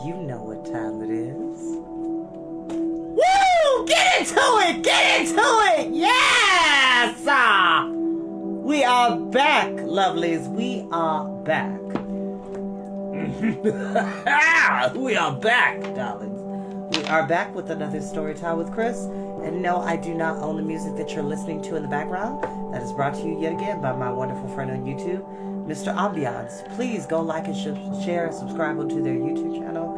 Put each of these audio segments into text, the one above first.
You know what time it is. Woo! Get into it! Get into it! Yes! We are back, lovelies. We are back. We are back, darlings. We are back with another story time with Chris. And no, I do not own the music that you're listening to in the background. That is brought to you yet again by my wonderful friend on YouTube, Mr. Ambiance. Please go like and share and subscribe onto their YouTube channel,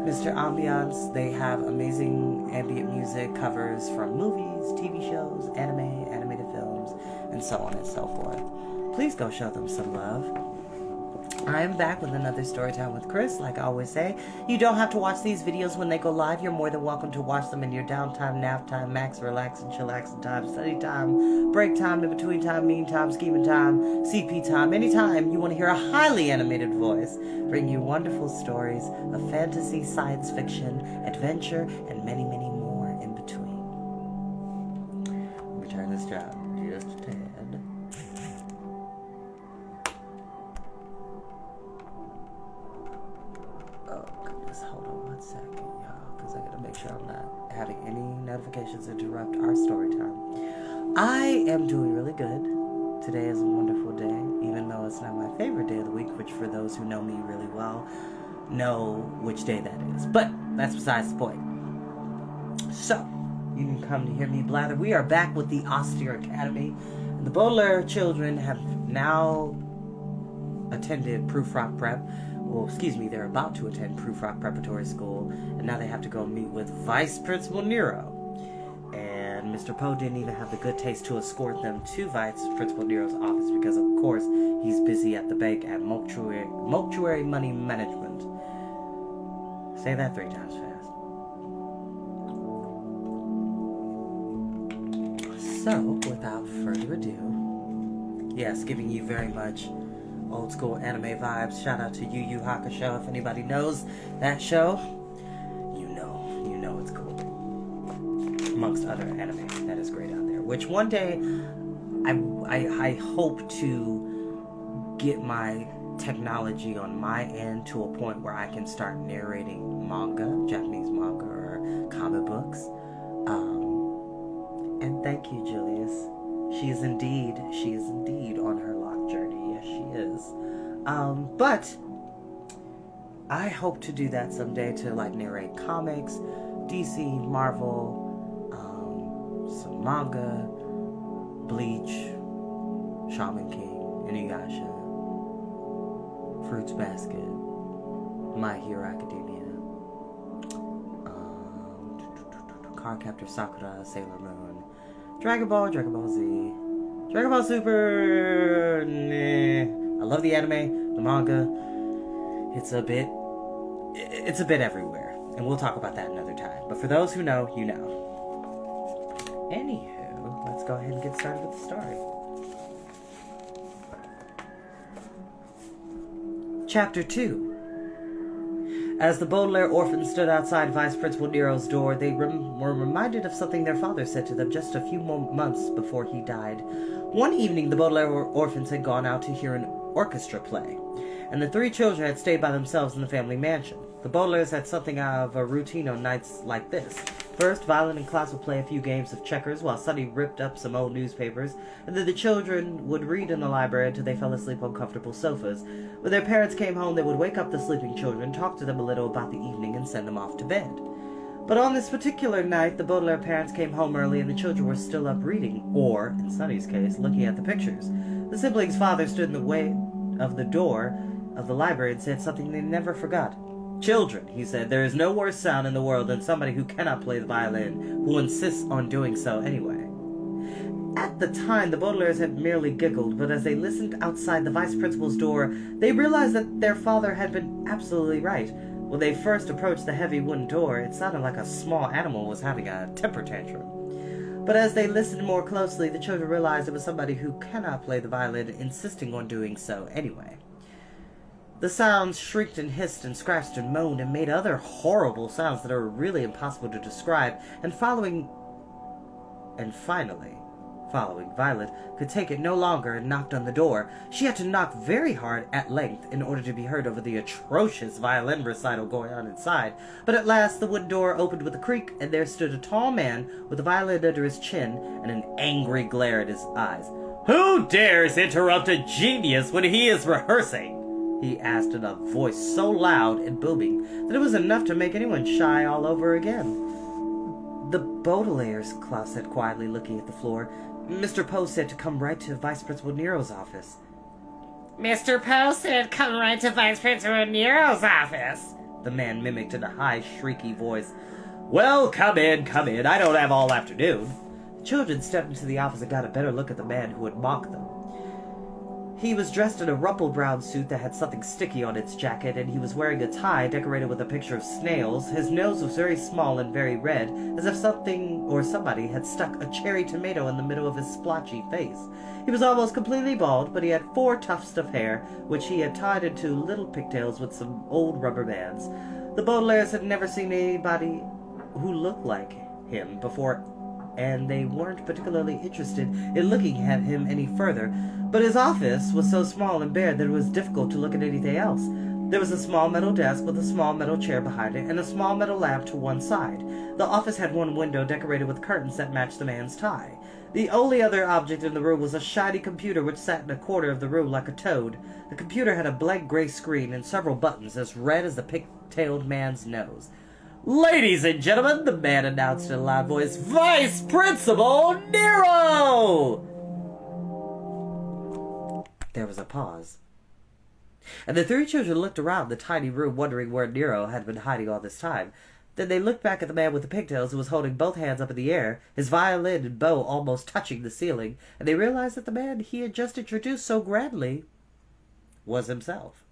Mr. Ambiance. They have amazing ambient music covers from movies, TV shows, anime, animated films, and so on and so forth. Please go show them some love. I am back with another story time with Chris. Like I always say, you don't have to watch these videos when they go live. You're more than welcome to watch them in your downtime, nap time, max, relax, and chillaxing time, study time, break time, in between time, mean time, scheming time, CP time. Anytime you want to hear a highly animated voice bring you wonderful stories of fantasy, science fiction, adventure, and many, many more in between. Let me turn this down just a tad. Hold on one second, y'all, because I gotta make sure I'm not having any notifications interrupt our story time. I am doing really good. Today is a wonderful day, even though it's not my favorite day of the week, which for those who know me really well know which day that is. But that's besides the point. So, you can come to hear me blather. We are back with the Austere Academy. And the Baudelaire children have now attended Proof Rock Prep. Well, excuse me, they're about to attend Proof Rock Preparatory School, and now they have to go meet with Vice Principal Nero. And Mr. Poe didn't even have the good taste to escort them to Vice Principal Nero's office because, of course, he's busy at the bank at Mortuary Money Management. Say that 3 times fast. So, without further ado, yes, giving you very much old school anime vibes. Shout out to Yu Yu Hakusho. If anybody knows that show, you know it's cool. Amongst other anime that is great out there. Which one day I hope to get my technology on my end to a point where I can start narrating manga, Japanese manga or comic books. And thank you, Julius. She is indeed on her lock journey. Yes, she is. But I hope to do that someday, to like narrate comics, DC, Marvel, some manga, Bleach, Shaman King, Inuyasha, Fruits Basket, My Hero Academia, Cardcaptor Sakura, Sailor Moon, Dragon Ball, Dragon Ball Z, Dragon Ball Super. I love the anime, the manga. It's a bit everywhere, and we'll talk about that another time. But for those who know, you know. Anywho, let's go ahead and get started with the story. Chapter 2. As the Baudelaire orphans stood outside Vice Principal Nero's door, they were reminded of something their father said to them just a few months before he died. One evening, the Baudelaire orphans had gone out to hear an orchestra play, and the 3 children had stayed by themselves in the family mansion. The Baudelaires had something of a routine on nights like this. First, Violet and Klaus would play a few games of checkers while Sunny ripped up some old newspapers, and then the children would read in the library until they fell asleep on comfortable sofas. When their parents came home, they would wake up the sleeping children, talk to them a little about the evening, and send them off to bed. But on this particular night, the Baudelaire parents came home early and the children were still up reading, or, in Sunny's case, looking at the pictures. The siblings' father stood in the way of the door of the library and said something they never forgot. "Children," he said, "there is no worse sound in the world than somebody who cannot play the violin, who insists on doing so anyway." At the time, the Baudelaires had merely giggled, but as they listened outside the vice principal's door, they realized that their father had been absolutely right. When they first approached the heavy wooden door, it sounded like a small animal was having a temper tantrum. But as they listened more closely, the children realized it was somebody who cannot play the violin insisting on doing so anyway. The sounds shrieked and hissed and scratched and moaned and made other horrible sounds that are really impossible to describe, and finally, Following, Violet could take it no longer and knocked on the door. She had to knock very hard at length in order to be heard over the atrocious violin recital going on inside. But at last the wooden door opened with a creak, and there stood a tall man with a violin under his chin and an angry glare in his eyes. "Who dares interrupt a genius when he is rehearsing?" he asked in a voice so loud and booming that it was enough to make anyone shy all over again. "The Baudelaire's," Klaus said quietly, looking at the floor. "Mr. Poe said to come right to Vice Principal Nero's office." Mr. Poe said come right to Vice Principal Nero's office, the man mimicked in a high, shrieky voice. "Well, come in. I don't have all afternoon." The children stepped into the office and got a better look at the man who had mocked them. He was dressed in a rumpled brown suit that had something sticky on its jacket, and he was wearing a tie decorated with a picture of snails. His nose was very small and very red, as if something or somebody had stuck a cherry tomato in the middle of his splotchy face. He was almost completely bald, but he had 4 tufts of hair, which he had tied into little pigtails with some old rubber bands. The Baudelaires had never seen anybody who looked like him before, and they weren't particularly interested in looking at him any further. But his office was so small and bare that it was difficult to look at anything else. There was a small metal desk with a small metal chair behind it and a small metal lamp to one side. The office had one window decorated with curtains that matched the man's tie. The only other object in the room was a shiny computer which sat in a corner of the room like a toad. The computer had a blank gray screen and several buttons as red as the pig-tailed man's nose. "Ladies and gentlemen," the man announced in a loud voice, "Vice Principal Nero!" There was a pause, and the 3 children looked around the tiny room, wondering where Nero had been hiding all this time. Then they looked back at the man with the pigtails, who was holding both hands up in the air, his violin and bow almost touching the ceiling, and they realized that the man he had just introduced so grandly was himself.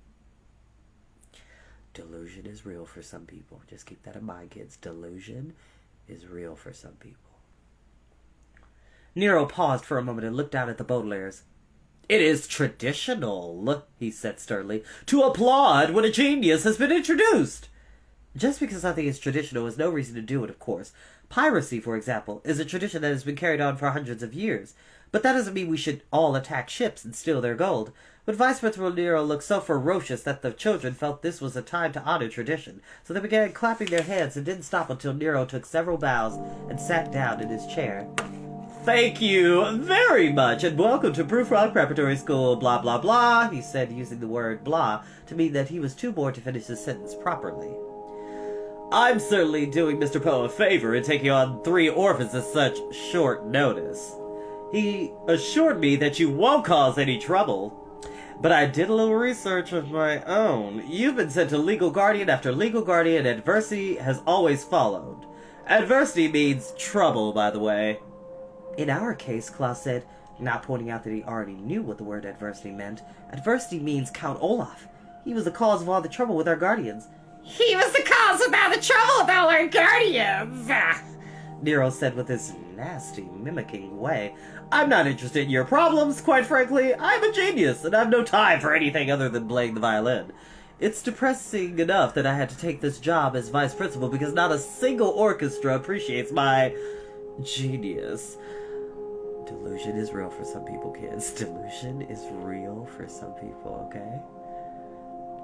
Delusion is real for some people. Just keep that in mind, kids. Delusion is real for some people. Nero paused for a moment and looked down at the Baudelaires. "It is traditional," he said sternly, "to applaud when a genius has been introduced." Just because something is traditional is no reason to do it, of course. Piracy, for example, is a tradition that has been carried on for hundreds of years. But that doesn't mean we should all attack ships and steal their gold. But Vice Principal Nero looked so ferocious that the children felt this was a time to honor tradition, so they began clapping their hands and didn't stop until Nero took several bows and sat down in his chair. "Thank you very much, and welcome to Proof Rock Preparatory School, blah blah blah," he said, using the word blah to mean that he was too bored to finish his sentence properly. "I'm certainly doing Mr. Poe a favor in taking on 3 orphans at such short notice. He assured me that you won't cause any trouble. But I did a little research of my own. You've been sent to legal guardian after legal guardian, and adversity has always followed. Adversity means trouble, by the way." "In our case," Klaus said, not pointing out that he already knew what the word adversity meant, "adversity means Count Olaf. He was the cause of all the trouble with our guardians." He was the cause of all the trouble with all our guardians, Nero said with his nasty, mimicking way. "I'm not interested in your problems, quite frankly. I'm a genius, and I've no time for anything other than playing the violin. It's depressing enough that I had to take this job as vice principal because not a single orchestra appreciates my genius." Delusion is real for some people, kids. Delusion is real for some people, okay?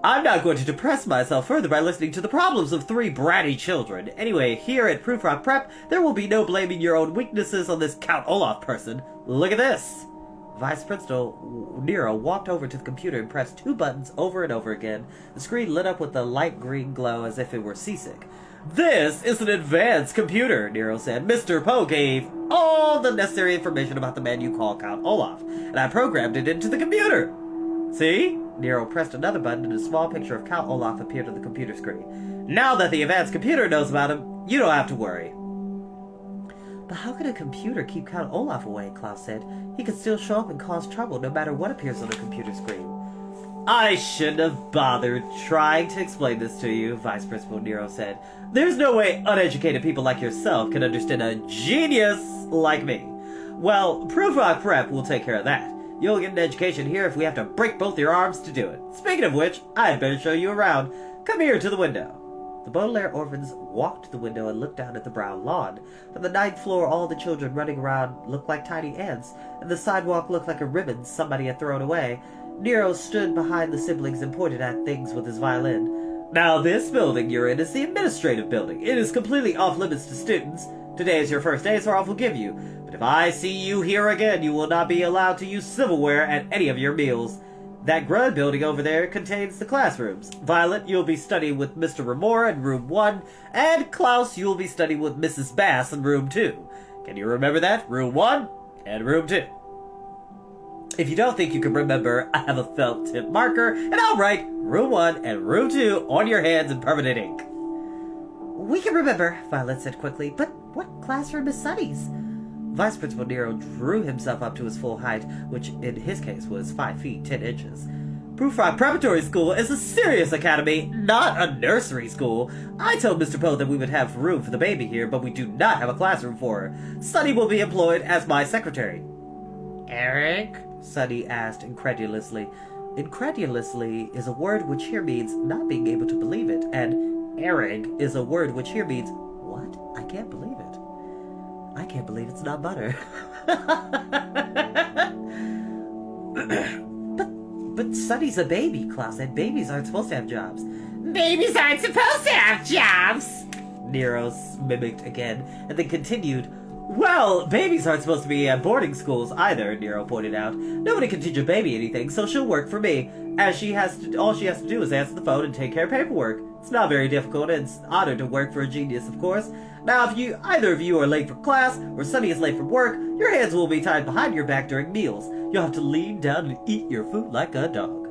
"I'm not going to depress myself further by listening to the problems of 3 bratty children. Anyway, here at Proof Rock Prep, there will be no blaming your own weaknesses on this Count Olaf person. Look at this." Vice Principal Nero walked over to the computer and pressed 2 buttons over and over again. The screen lit up with a light green glow as if it were seasick. "This is an advanced computer," Nero said. "Mr. Poe gave all the necessary information about the man you call Count Olaf, and I programmed it into the computer. See?" Nero pressed another button and a small picture of Count Olaf appeared on the computer screen. "Now that the advanced computer knows about him, you don't have to worry." "But how could a computer keep Count Olaf away?" Klaus said. "He could still show up and cause trouble no matter what appears on the computer screen." "I shouldn't have bothered trying to explain this to you," Vice Principal Nero said. "There's no way uneducated people like yourself can understand a genius like me. Well, Proof Rock Prep will take care of that. You'll get an education here if we have to break both your arms to do it. Speaking of which, I'd better show you around. Come here to the window." The Baudelaire orphans walked to the window and looked down at the brown lawn. From the 9th floor, all the children running around looked like tiny ants, and the sidewalk looked like a ribbon somebody had thrown away. Nero stood behind the siblings and pointed at things with his violin. "Now this building you're in is the administrative building. It is completely off-limits to students. Today is your first day, so I'll forgive you. But if I see you here again, you will not be allowed to use silverware at any of your meals. That grand building over there contains the classrooms. Violet, you'll be studying with Mr. Remora in room 1, and Klaus, you'll be studying with Mrs. Bass in room 2. Can you remember that? Room 1 and room 2. If you don't think you can remember, I have a felt tip marker, and I'll write room 1 and room 2 on your hands in permanent ink." "We can remember," Violet said quickly, "but what classroom is Sunny's?" Vice Principal Nero drew himself up to his full height, which in his case was 5 feet 10 inches. "Prufrock Preparatory School is a serious academy, not a nursery school. I told Mr. Poe that we would have room for the baby here, but we do not have a classroom for her. Sunny will be employed as my secretary." Eric? Sunny asked incredulously. Incredulously is a word which here means not being able to believe it, and Eric is a word which here means, what? I can't believe it. I can't believe it's not butter. but Sunny's a baby, Klaus said. Babies aren't supposed to have jobs. Babies aren't supposed to have jobs! Nero mimicked again, and then continued, "Well, babies aren't supposed to be at boarding schools either," Nero pointed out. "Nobody can teach a baby anything, so she'll work for me. All she has to do is answer the phone and take care of paperwork. It's not very difficult, and it's an honor to work for a genius, of course. Now, if either of you are late for class, or Sunny is late from work, your hands will be tied behind your back during meals. You'll have to lean down and eat your food like a dog."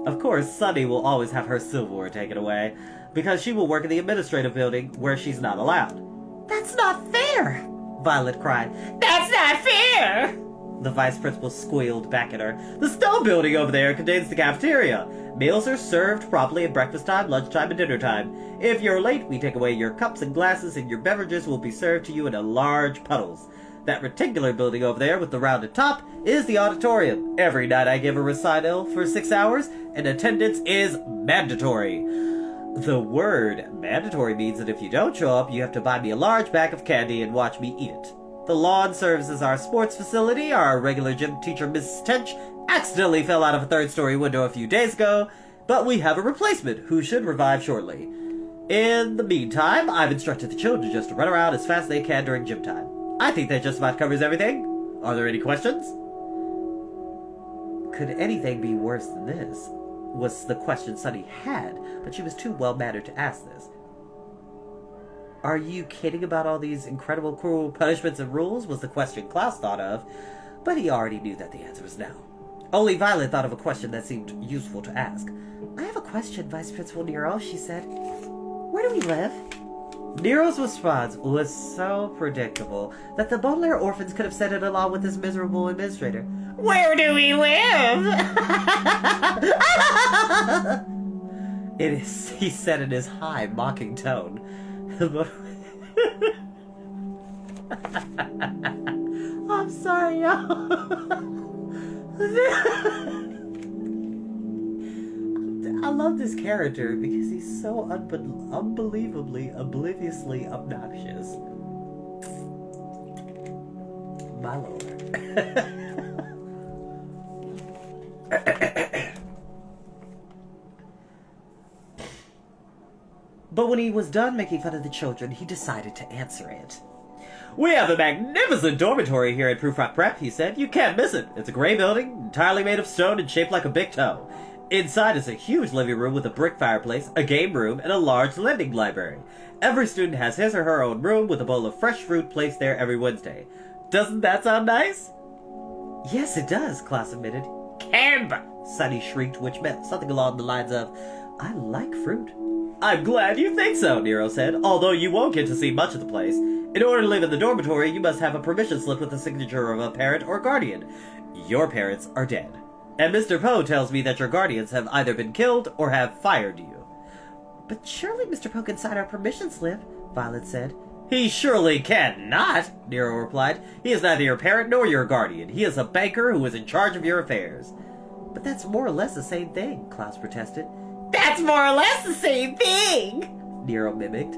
Of course, Sunny will always have her silverware taken away, because she will work in the administrative building where she's not allowed. "That's not fair!" Violet cried. That's not fair! The vice principal squealed back at her. "The stone building over there contains the cafeteria. Meals are served properly at breakfast time, lunchtime, and dinner time. If you're late, we take away your cups and glasses, and your beverages will be served to you in large puddles. That rectangular building over there with the rounded top is the auditorium. Every night I give a recital for 6 hours, and attendance is mandatory." The word mandatory means that if you don't show up, you have to buy me a large bag of candy and watch me eat it. The lawn serves as our sports facility. Our regular gym teacher, Mrs. Tench, accidentally fell out of a 3rd-story window a few days ago, but we have a replacement who should revive shortly. In the meantime, I've instructed the children just to run around as fast as they can during gym time. I think that just about covers everything. Are there any questions? Could anything be worse than this? Was the question Sunny had, but she was too well-mannered to ask this. "Are you kidding about all these incredible cruel punishments and rules?" was the question Klaus thought of, but he already knew that the answer was no. Only Violet thought of a question that seemed useful to ask. "I have a question, Vice Principal Nero," she said. "Where do we live?" Nero's response was so predictable that the Baudelaire orphans could have said it along with his miserable administrator. Where do we live? It is, he said in his high, mocking tone. I'm sorry, y'all. I love this character because he's so unbelievably, obliviously obnoxious. My lord. But when he was done making fun of the children, he decided to answer it. "We have a magnificent dormitory here at Prufrock Prep," he said. "You can't miss it. It's a gray building, entirely made of stone and shaped like a big toe. Inside is a huge living room with a brick fireplace, a game room, and a large lending library. Every student has his or her own room with a bowl of fresh fruit placed there every Wednesday. Doesn't that sound nice?" "Yes, it does," Klaus admitted. Kemp! Sunny shrieked, which meant something along the lines of, "I like fruit." "I'm glad you think so," Nero said, "although you won't get to see much of the place. In order to live in the dormitory, you must have a permission slip with the signature of a parent or guardian. Your parents are dead. And Mr. Poe tells me that your guardians have either been killed or have fired you." "But surely Mr. Poe can sign our permission slip," Violet said. "He surely cannot," Nero replied. "He is neither your parent nor your guardian. He is a banker who is in charge of your affairs." "But that's more or less the same thing," Klaus protested. That's more or less the same thing, Nero mimicked.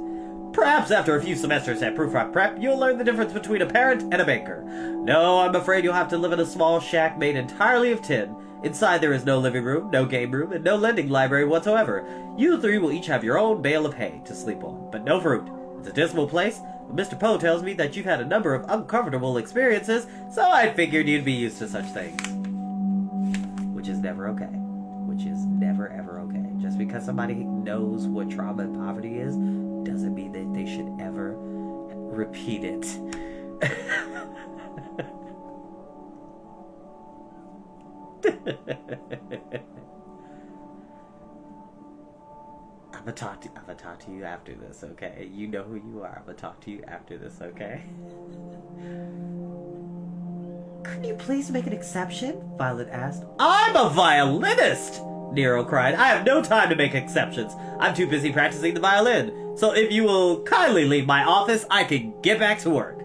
Perhaps after a few semesters at Proofrock Prep, you'll learn the difference between a parent and a banker. No, I'm afraid you'll have to live in a small shack made entirely of tin. Inside there is no living room, no game room, and no lending library whatsoever. You three will each have your own bale of hay to sleep on, but no fruit. It's a dismal place, but Mr. Poe tells me that you've had a number of uncomfortable experiences, so I figured you'd be used to such things. Which is never okay. Which is never ever okay. Just because somebody knows what trauma and poverty is, doesn't mean that they should ever repeat it. I'm gonna talk to you after this, okay? You know who you are. I'm gonna talk to you after this, okay? Couldn't you please make an exception? Violet asked. I'm a violinist! Nero cried. I have no time to make exceptions. I'm too busy practicing the violin. So if you will kindly leave my office, I can get back to work.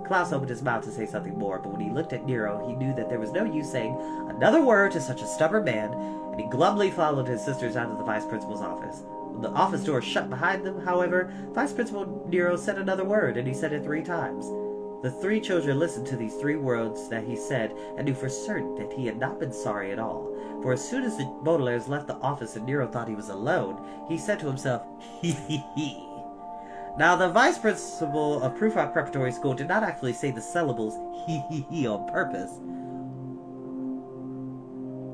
Klaus opened his mouth to say something more, but when he looked at Nero, he knew that there was no use saying another word to such a stubborn man, and he glumly followed his sisters out of the vice principal's office. When the office door shut behind them, however, Vice Principal Nero said another word, and he said it 3 times. The 3 children listened to these 3 words that he said, and knew for certain that he had not been sorry at all. For as soon as the Baudelaires left the office and Nero thought he was alone, he said to himself, hee hee hee. Now, the vice principal of Proofrock Preparatory School did not actually say the syllables hee hee hee on purpose.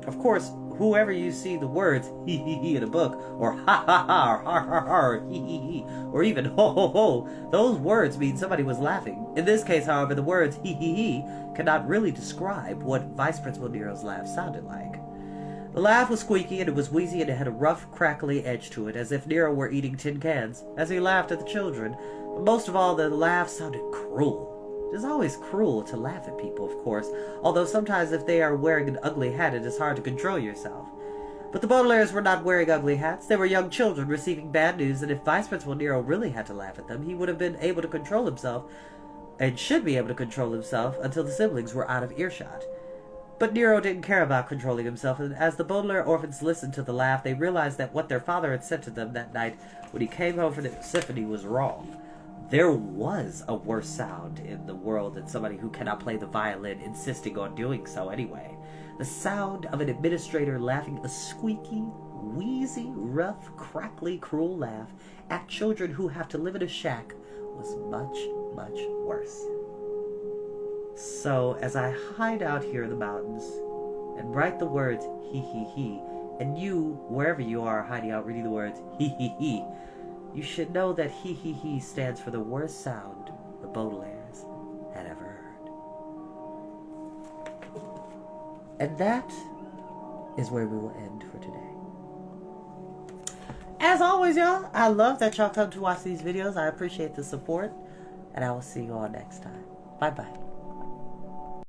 Of course, whoever you see the words hee hee hee in a book, or ha ha ha, or har har har, hee hee hee, or even ho ho ho, those words mean somebody was laughing. In this case, however, the words hee hee hee cannot really describe what Vice Principal Nero's laugh sounded like. The laugh was squeaky, and it was wheezy, and it had a rough, crackly edge to it, as if Nero were eating tin cans, as he laughed at the children. But most of all, the laugh sounded cruel. It is always cruel to laugh at people, of course, although sometimes if they are wearing an ugly hat, it is hard to control yourself. But the Baudelaires were not wearing ugly hats. They were young children receiving bad news, and if Vice Principal Nero really had to laugh at them, he would have been able to control himself, and should be able to control himself, until the siblings were out of earshot. But Nero didn't care about controlling himself, and as the Baudelaire orphans listened to the laugh, they realized that what their father had said to them that night when he came home from the symphony was wrong. There was a worse sound in the world than somebody who cannot play the violin insisting on doing so anyway. The sound of an administrator laughing a squeaky, wheezy, rough, crackly, cruel laugh at children who have to live in a shack was much, much worse. So, as I hide out here in the mountains and write the words hee hee hee, and you, wherever you are hiding out reading the words hee hee hee, you should know that hee hee hee stands for the worst sound the Baudelaires had ever heard. And that is where we will end for today. As always, y'all, I love that y'all come to watch these videos. I appreciate the support, and I will see you all next time. Bye-bye.